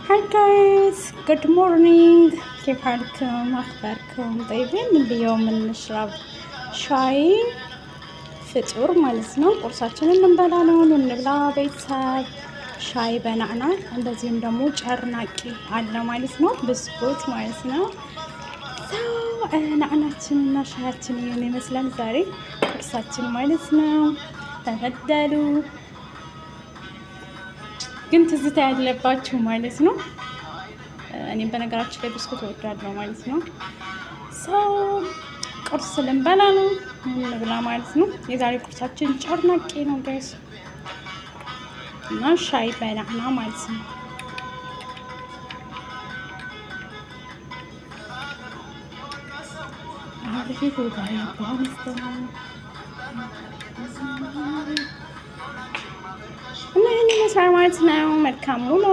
هاي جايز جود مورنينج. كيف حالكم؟ أخباركم طيبين؟ اليوم نشرب شاي ፍጡር ማለት ነው። ቁርሳችንን እንበላ ነው። እንብላ ቤተሰብ። ሻይ በናዕና እንደዚህም ደግሞ ጨርናቂ አለ ማለት ነው። ብስኩት ማለት ነው። ናዕናችንና ሻያችን ይሄን ይመስላል ዛሬ ቁርሳችን ማለት ነው። ተፈደሉ ግን ትዝታ ያለባችሁ ማለት ነው። እኔም በነገራችን ላይ ብስኩት እወዳለሁ ማለት ነው። ቁርስ ልንበላ ነው እንብላ ማለት ነው። የዛሬ ቁርሳችን ጨርናቄ ነው ጋይስ እና ሻይ በናዕና ማለት ነው። እና ይህን ይመስላል ማለት ነው። መልካም ውሎ